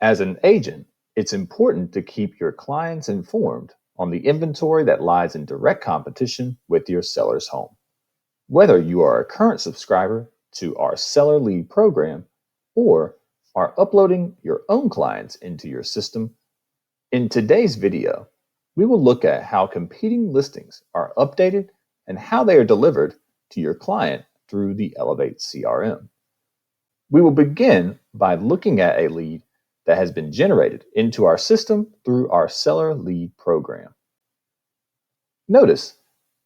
As an agent, it's important to keep your clients informed on the inventory that lies in direct competition with your seller's home. Whether you are a current subscriber to our Seller Lead program or are uploading your own clients into your system, in today's video, we will look at how competing listings are updated and how they are delivered to your client through the Elevate CRM. We will begin by looking at a lead that has been generated into our system through our Seller Lead program. Notice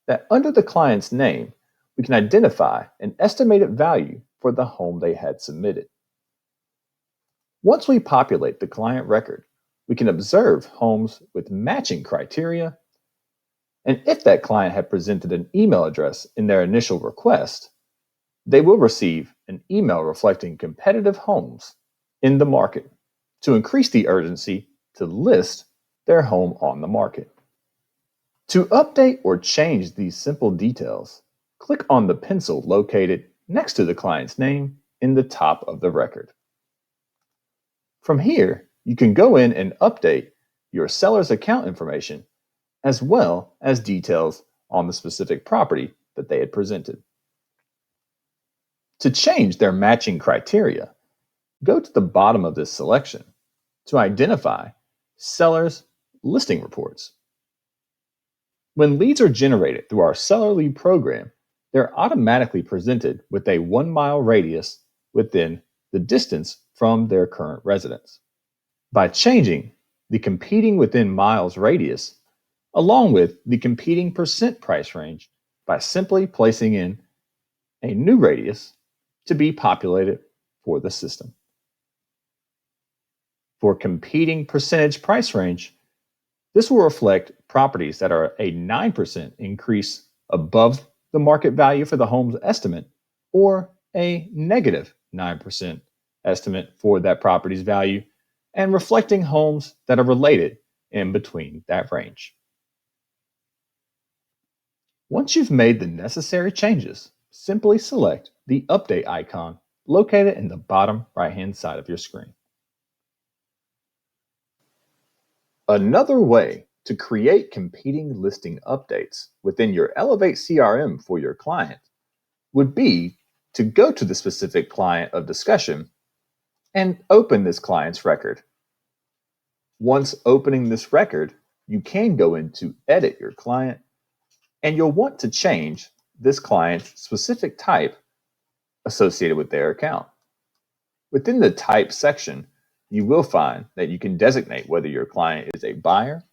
that under the client's name, we can identify an estimated value for the home they had submitted. Once we populate the client record, we can observe homes with matching criteria, and if that client had presented an email address in their initial request, they will receive an email reflecting competitive homes in the market to increase the urgency to list their home on the market. To update or change these simple details, click on the pencil located next to the client's name in the top of the record. From here, you can go in and update your seller's account information as well as details on the specific property that they had presented. To change their matching criteria, go to the bottom of this selection to identify seller's listing reports. When leads are generated through our Seller Lead program, they're automatically presented with a 1 mile radius within the distance from their current residence. By changing the competing within miles radius, along with the competing percent price range, by simply placing in a new radius to be populated for the system. For competing percentage price range, this will reflect properties that are a 9% increase above the market value for the home's estimate or a negative 9% estimate for that property's value, and reflecting homes that are related in between that range. Once you've made the necessary changes, simply select the update icon located in the bottom right-hand side of your screen. Another way to create competing listing updates within your Elevate CRM for your client would be to go to the specific client of discussion and open this client's record. Once opening this record, you can go into Edit Your Client, and you'll want to change this client's specific type associated with their account. Within the Type section, you will find that you can designate whether your client is a buyer,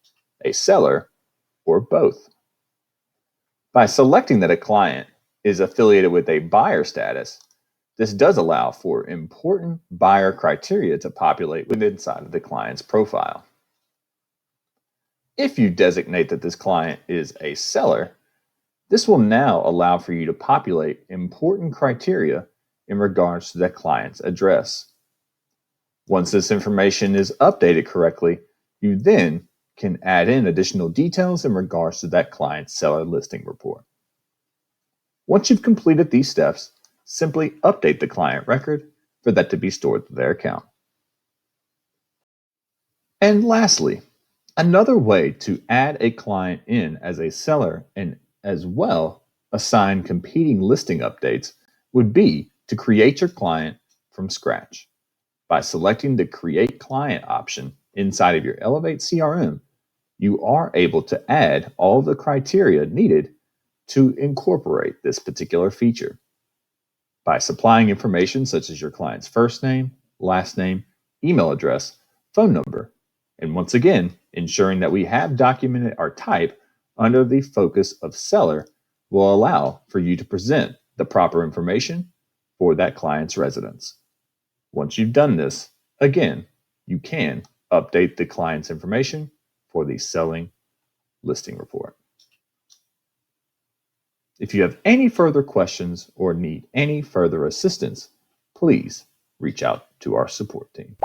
a seller, or both. By selecting that a client is affiliated with a buyer status, this does allow for important buyer criteria to populate within inside of the client's profile. If you designate that this client is a seller, this will now allow for you to populate important criteria in regards to that client's address. Once this information is updated correctly, you then can add in additional details in regards to that client's seller listing report. Once you've completed these steps, simply update the client record for that to be stored to their account. And lastly, another way to add a client in as a seller and as well assign competing listing updates would be to create your client from scratch. By selecting the Create Client option inside of your Elevate CRM, you are able to add all the criteria needed to incorporate this particular feature. By supplying information such as your client's first name, last name, email address, phone number, and once again, ensuring that we have documented our type under the focus of seller will allow for you to present the proper information for that client's residence. Once you've done this, again, you can update the client's information for the selling listing report. If you have any further questions or need any further assistance, please reach out to our support team.